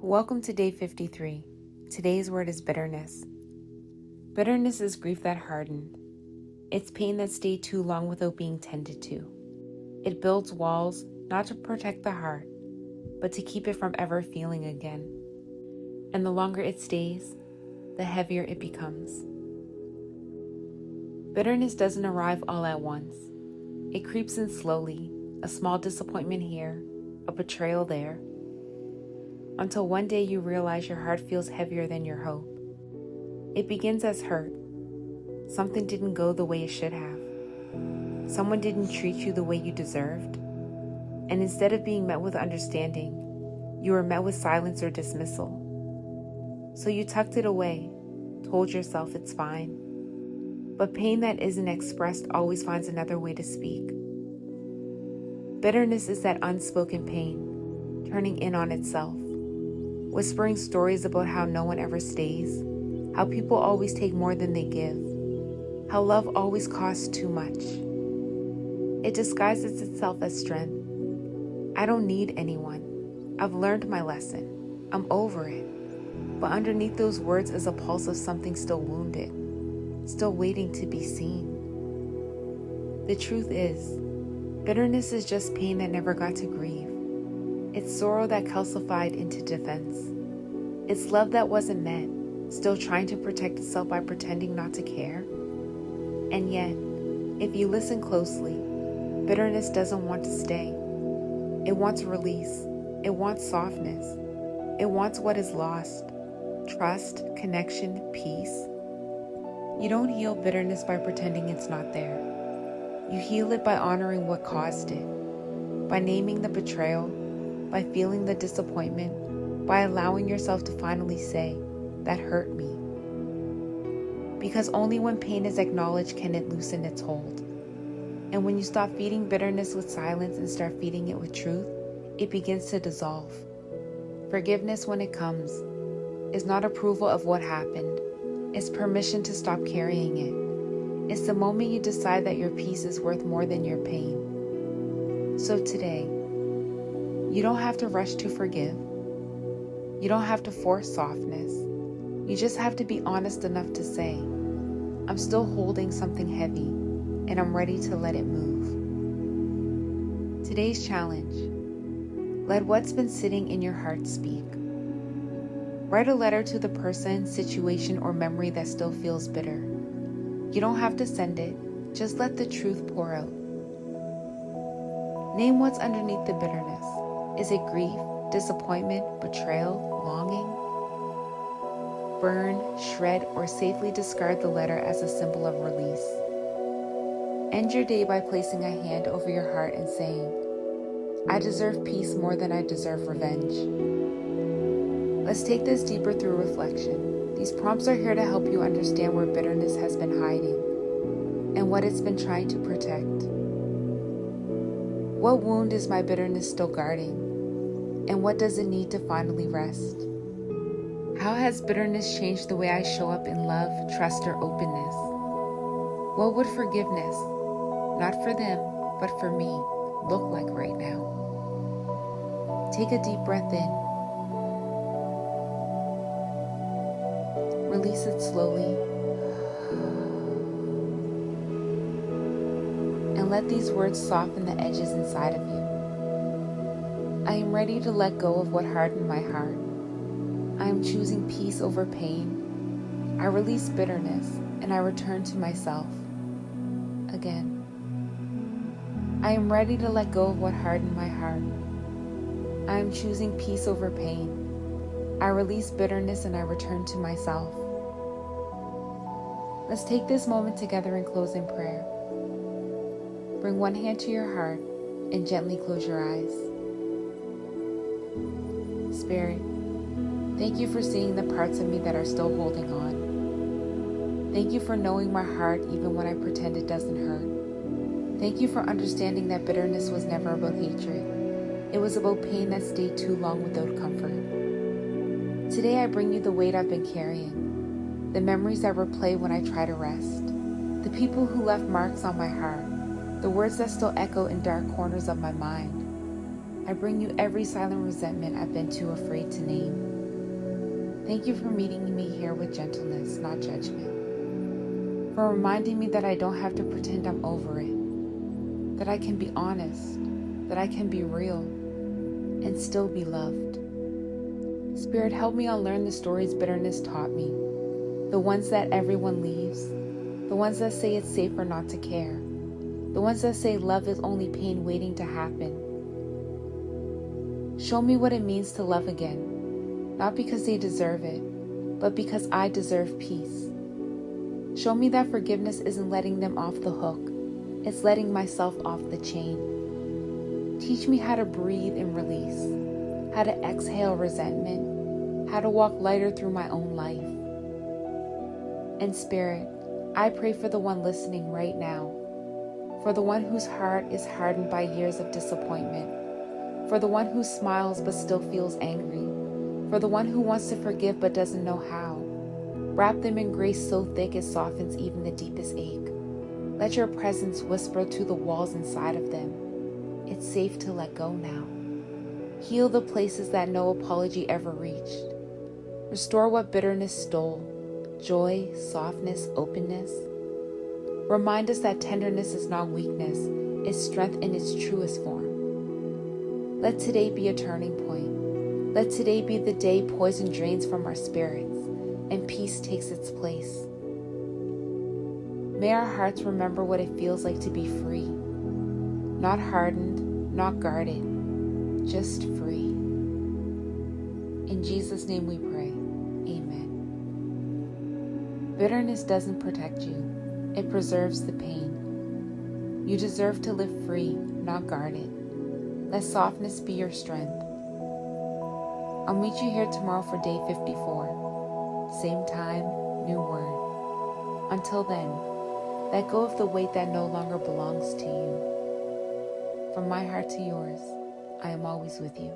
Welcome to day 53. Today's word is bitterness. Bitterness is grief that hardened. It's pain that stayed too long without being tended to. It builds walls not to protect the heart, but to keep it from ever feeling again. And the longer it stays, the heavier it becomes. Bitterness doesn't arrive all at once. It creeps in slowly, a small disappointment here, a betrayal there, until one day you realize your heart feels heavier than your hope. It begins as hurt. Something didn't go the way it should have. Someone didn't treat you the way you deserved. And instead of being met with understanding, you were met with silence or dismissal. So you tucked it away, told yourself it's fine. But pain that isn't expressed always finds another way to speak. Bitterness is that unspoken pain, turning in on itself, whispering stories about how no one ever stays, how people always take more than they give, how love always costs too much. It disguises itself as strength. I don't need anyone. I've learned my lesson. I'm over it. But underneath those words is a pulse of something still wounded, still waiting to be seen. The truth is, bitterness is just pain that never got to grieve. It's sorrow that calcified into defense. It's love that wasn't met, still trying to protect itself by pretending not to care. And yet, if you listen closely, bitterness doesn't want to stay. It wants release. It wants softness. It wants what is lost: trust, connection, peace. You don't heal bitterness by pretending it's not there. You heal it by honoring what caused it, by naming the betrayal, by feeling the disappointment, by allowing yourself to finally say, "That hurt me." Because only when pain is acknowledged can it loosen its hold. And when you stop feeding bitterness with silence and start feeding it with truth, it begins to dissolve. Forgiveness, when it comes, is not approval of what happened. It's permission to stop carrying it. It's the moment you decide that your peace is worth more than your pain. So today, you don't have to rush to forgive. You don't have to force softness. You just have to be honest enough to say, "I'm still holding something heavy, and I'm ready to let it move." Today's challenge: let what's been sitting in your heart speak. Write a letter to the person, situation, or memory that still feels bitter. You don't have to send it, just let the truth pour out. Name what's underneath the bitterness. Is it grief, disappointment, betrayal, longing? Burn, shred, or safely discard the letter as a symbol of release. End your day by placing a hand over your heart and saying, "I deserve peace more than I deserve revenge." Let's take this deeper through reflection. These prompts are here to help you understand where bitterness has been hiding and what it's been trying to protect. What wound is my bitterness still guarding? And what does it need to finally rest? How has bitterness changed the way I show up in love, trust, or openness? What would forgiveness, not for them, but for me, look like right now? Take a deep breath in. Release it slowly. And let these words soften the edges inside of you. I am ready to let go of what hardened my heart. I am choosing peace over pain. I release bitterness and I return to myself. Again. I am ready to let go of what hardened my heart. I am choosing peace over pain. I release bitterness and I return to myself. Let's take this moment together and close in prayer. Bring one hand to your heart and gently close your eyes. Spirit, thank you for seeing the parts of me that are still holding on. Thank you for knowing my heart even when I pretend it doesn't hurt. Thank you for understanding that bitterness was never about hatred. It was about pain that stayed too long without comfort. Today I bring you the weight I've been carrying, the memories that replay when I try to rest, the people who left marks on my heart, the words that still echo in dark corners of my mind. I bring you every silent resentment I've been too afraid to name. Thank you for meeting me here with gentleness, not judgment. For reminding me that I don't have to pretend I'm over it, that I can be honest, that I can be real, and still be loved. Spirit, help me unlearn the stories bitterness taught me, the ones that everyone leaves, the ones that say it's safer not to care, the ones that say love is only pain waiting to happen. Show me what it means to love again, not because they deserve it, but because I deserve peace. Show me that forgiveness isn't letting them off the hook, it's letting myself off the chain. Teach me how to breathe and release, how to exhale resentment, how to walk lighter through my own life. And Spirit, I pray for the one listening right now, for the one whose heart is hardened by years of disappointment, for the one who smiles but still feels angry, for the one who wants to forgive but doesn't know how. Wrap them in grace so thick it softens even the deepest ache. Let your presence whisper to the walls inside of them. It's safe to let go now. Heal the places that no apology ever reached. Restore what bitterness stole. Joy, softness, openness. Remind us that tenderness is not weakness, it's strength in its truest form. Let today be a turning point. Let today be the day poison drains from our spirits and peace takes its place. May our hearts remember what it feels like to be free. Not hardened, not guarded, just free. In Jesus' name we pray. Amen. Bitterness doesn't protect you. It preserves the pain. You deserve to live free, not guarded. Let softness be your strength. I'll meet you here tomorrow for day 54. Same time, new word. Until then, let go of the weight that no longer belongs to you. From my heart to yours, I am always with you.